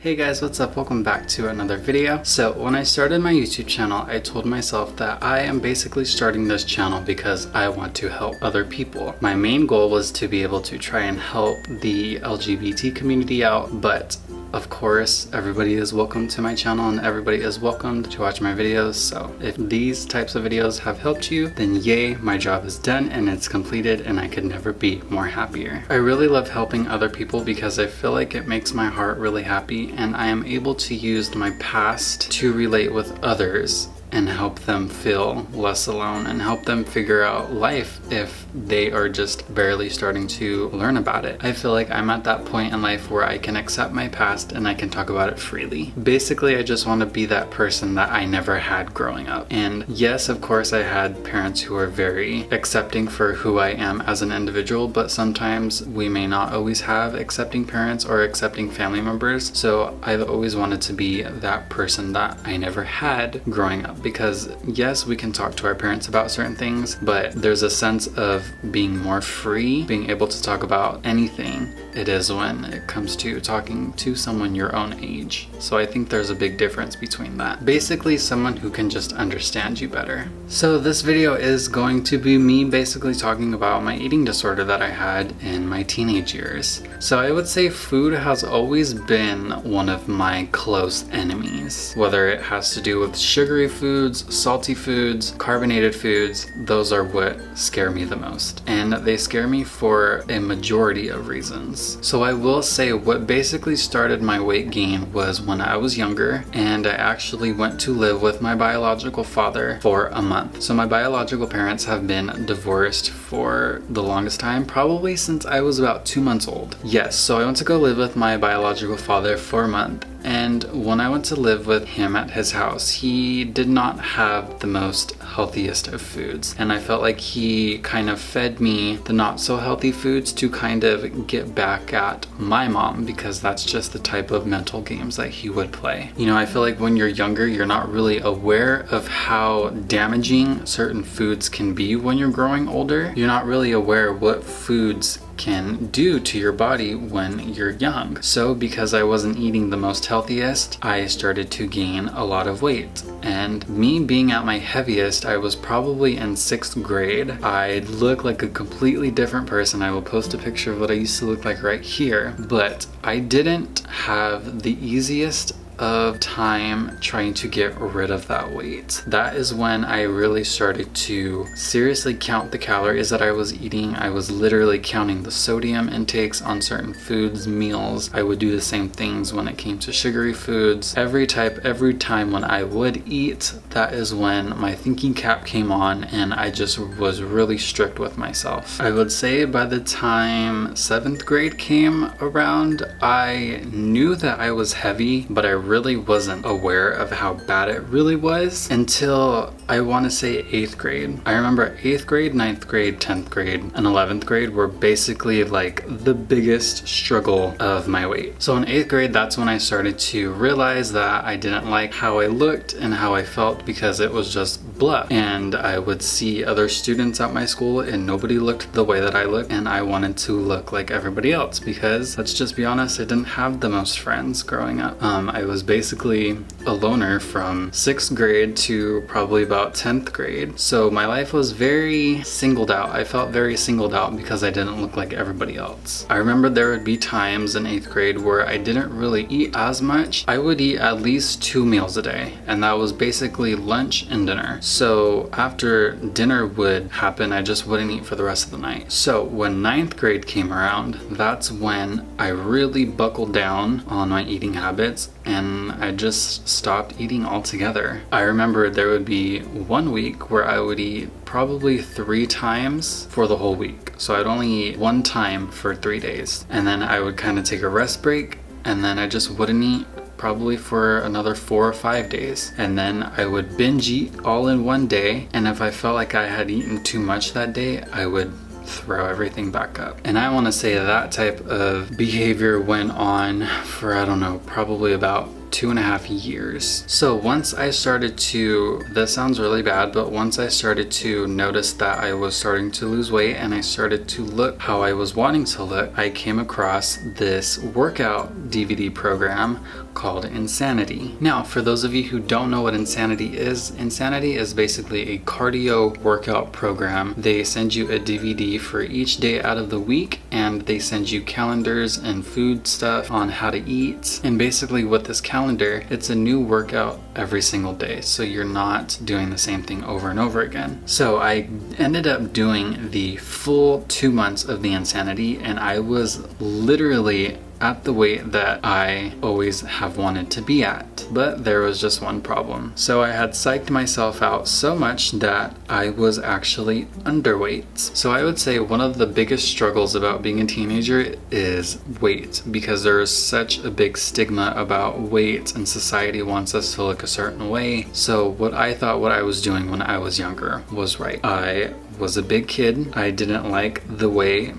Hey guys, what's up? Welcome back to another video. So when I started my YouTube channel, I told myself that I am basically starting this channel because I want to help other people. My main goal was to be able to try and help the LGBT community out, but of course, everybody is welcome to my channel and everybody is welcome to watch my videos. So if these types of videos have helped you, then yay, my job is done and it's completed and I could never be more happier. I really love helping other people because I feel like it makes my heart really happy and I am able to use my past to relate with others and help them feel less alone and help them figure out life if they are just barely starting to learn about it. I feel like I'm at that point in life where I can accept my past and I can talk about it freely. Basically, I just want to be that person that I never had growing up. And yes, of course, I had parents who are very accepting for who I am as an individual, but sometimes we may not always have accepting parents or accepting family members. So I've always wanted to be that person that I never had growing up. Because yes, we can talk to our parents about certain things, but there's a sense of being more free, being able to talk about anything it is when it comes to talking to someone your own age. So I think there's a big difference between that. Basically, someone who can just understand you better. So this video is going to be me basically talking about my eating disorder that I had in my teenage years. So I would say food has always been one of my close enemies. Whether it has to do with sugary foods, salty foods, carbonated foods, those are what scare me the most. And they scare me for a majority of reasons. So I will say what basically started my weight gain was when I was younger and I actually went to live with my biological father for a month. So my biological parents have been divorced for the longest time, probably since I was about 2 months old. Yes, so I went to go live with my biological father for a month. And when I went to live with him at his house, he did not have the most healthiest of foods. And I felt like he kind of fed me the not so healthy foods to kind of get back at my mom, because that's just the type of mental games that he would play. You know, I feel like when you're younger, you're not really aware of how damaging certain foods can be when you're growing older. You're not really aware what foods can do to your body when you're young. So because I wasn't eating the most healthiest, I started to gain a lot of weight. And me being at my heaviest, I was probably in 6th grade. I look like a completely different person. I will post a picture of what I used to look like right here. But I didn't have the easiest of time trying to get rid of that weight. That is when I really started to seriously count the calories that I was eating. I was literally counting the sodium intakes on certain foods, meals. I would do the same things when it came to sugary foods. Every time when I would eat, that is when my thinking cap came on and I just was really strict with myself. I would say by the time 7th grade came around, I knew that I was heavy, but I really wasn't aware of how bad it really was until I want to say 8th grade. I remember 8th grade, 9th grade, 10th grade, and 11th grade were basically like the biggest struggle of my weight. So in 8th grade, that's when I started to realize that I didn't like how I looked and how I felt because it was just blah. And I would see other students at my school and nobody looked the way that I looked, and I wanted to look like everybody else because, let's just be honest, I didn't have the most friends growing up. I was basically a loner from 6th grade to probably about 10th grade. So my life was very singled out. I felt very singled out because I didn't look like everybody else. I remember there would be times in 8th grade where I didn't really eat as much. I would eat at least 2 meals a day, and that was basically lunch and dinner. So after dinner would happen, I just wouldn't eat for the rest of the night. So when 9th grade came around, that's when I really buckled down on my eating habits and I just stopped eating altogether. I remember there would be 1 week where I would eat probably 3 times for the whole week. So I'd only eat 1 time for 3 days. And then I would kind of take a rest break and then I just wouldn't eat probably for another 4 or 5 days. And then I would binge eat all in one day. And if I felt like I had eaten too much that day, I would throw everything back up. And I want to say that type of behavior went on for, I don't know, probably about 2.5 years. So once I started to, this sounds really bad, but once I started to notice that I was starting to lose weight and I started to look how I was wanting to look, I came across this workout DVD program called Insanity. Now, for those of you who don't know what Insanity is basically a cardio workout program. They send you a DVD for each day out of the week, and they send you calendars and food stuff on how to eat. And basically with this calendar, it's a new workout every single day, so you're not doing the same thing over and over again. So I ended up doing the full 2 months of the Insanity, and I was literally at the weight that I always have wanted to be at. But there was just one problem. So I had psyched myself out so much that I was actually underweight. So I would say one of the biggest struggles about being a teenager is weight, because there is such a big stigma about weight and society wants us to look a certain way. So what I thought what I was doing when I was younger was right. I was a big kid. I didn't like the way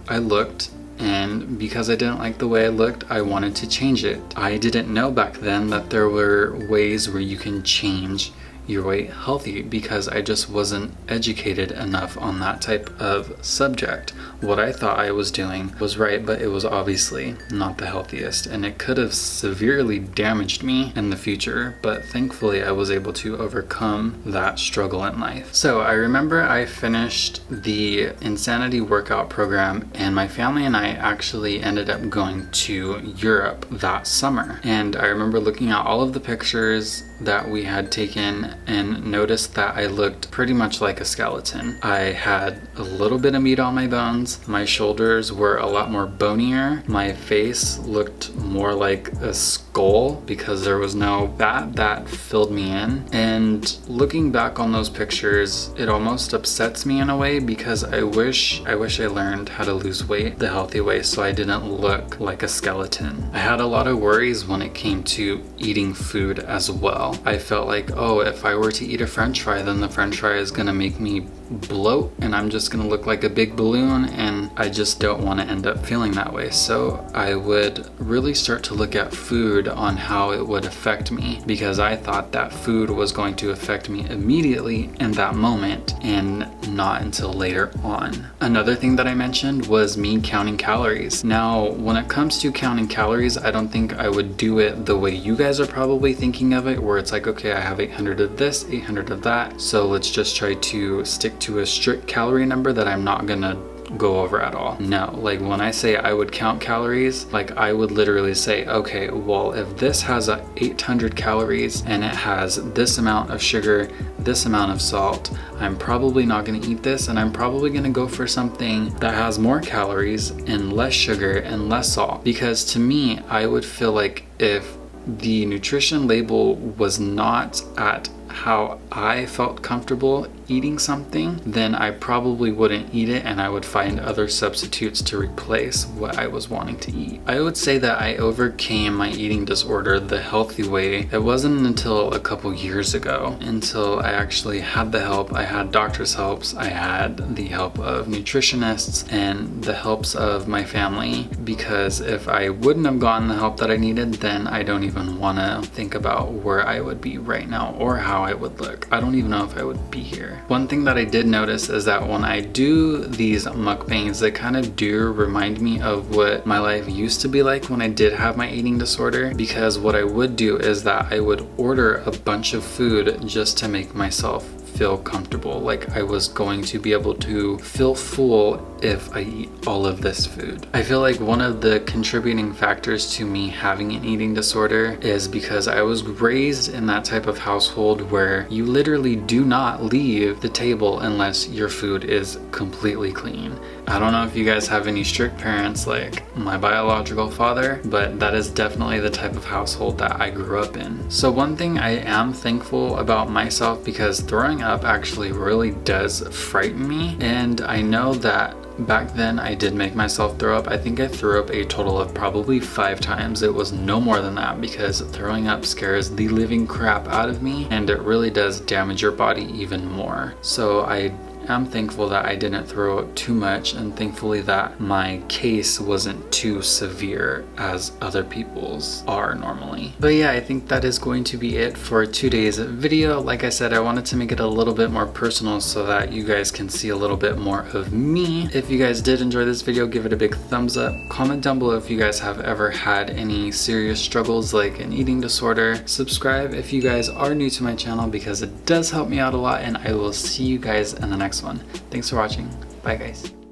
I looked. And because I didn't like the way I looked, I wanted to change it. I didn't know back then that there were ways where you can change your weight healthy, because I just wasn't educated enough on that type of subject. What I thought I was doing was right, but it was obviously not the healthiest, and it could have severely damaged me in the future, but thankfully I was able to overcome that struggle in life. So I remember I finished the Insanity workout program, and my family and I actually ended up going to Europe that summer. And I remember looking at all of the pictures that we had taken and noticed that I looked pretty much like a skeleton. I had a little bit of meat on my bones. My shoulders were a lot more bonier. My face looked more like a skull because there was no fat that filled me in. And looking back on those pictures, it almost upsets me in a way, because I wish I learned how to lose weight the healthy way so I didn't look like a skeleton. I had a lot of worries when it came to eating food as well. I felt like, oh, if I were to eat a french fry, then the french fry is gonna make me bloat and I'm just gonna look like a big balloon, and I just don't want to end up feeling that way. So I would really start to look at food on how it would affect me, because I thought that food was going to affect me immediately in that moment and not until later on. Another thing that I mentioned was me counting calories. Now, when it comes to counting calories, I don't think I would do it the way you guys are probably thinking of it, where it's like, okay, I have 800 of this, 800 of that, so let's just try to stick to a strict calorie number that I'm not gonna go over at all. No, like when I say I would count calories, like I would literally say, okay, well, if this has 800 calories and it has this amount of sugar, this amount of salt, I'm probably not going to eat this, and I'm probably going to go for something that has more calories and less sugar and less salt. Because to me, I would feel like if the nutrition label was not at how I felt comfortable eating something, then I probably wouldn't eat it, and I would find other substitutes to replace what I was wanting to eat. I would say that I overcame my eating disorder the healthy way. It wasn't until a couple years ago until I actually had the help. I had doctor's helps, I had the help of nutritionists, and the helps of my family, because if I wouldn't have gotten the help that I needed, then I don't even want to think about where I would be right now or how I would look. I don't even know if I would be here. One thing that I did notice is that when I do these mukbangs, they kind of do remind me of what my life used to be like when I did have my eating disorder, because what I would do is that I would order a bunch of food just to make myself feel comfortable, like I was going to be able to feel full if I eat all of this food. I feel like one of the contributing factors to me having an eating disorder is because I was raised in that type of household where you literally do not leave the table unless your food is completely clean. I don't know if you guys have any strict parents like my biological father, but that is definitely the type of household that I grew up in. So one thing I am thankful about myself, because throwing up actually really does frighten me, and I know that back then I did make myself throw up. I think I threw up a total of probably 5 times. It was no more than that, because throwing up scares the living crap out of me, and it really does damage your body even more. So I am thankful that I didn't throw up too much, and thankfully that my case wasn't too severe as other people's are normally. But yeah, I think that is going to be it for today's video. Like I said, I wanted to make it a little bit more personal so that you guys can see a little bit more of me. If you guys did enjoy this video, give it a big thumbs up. Comment down below if you guys have ever had any serious struggles like an eating disorder. Subscribe if you guys are new to my channel because it does help me out a lot, and I will see you guys in the next one. Thanks for watching. Bye guys.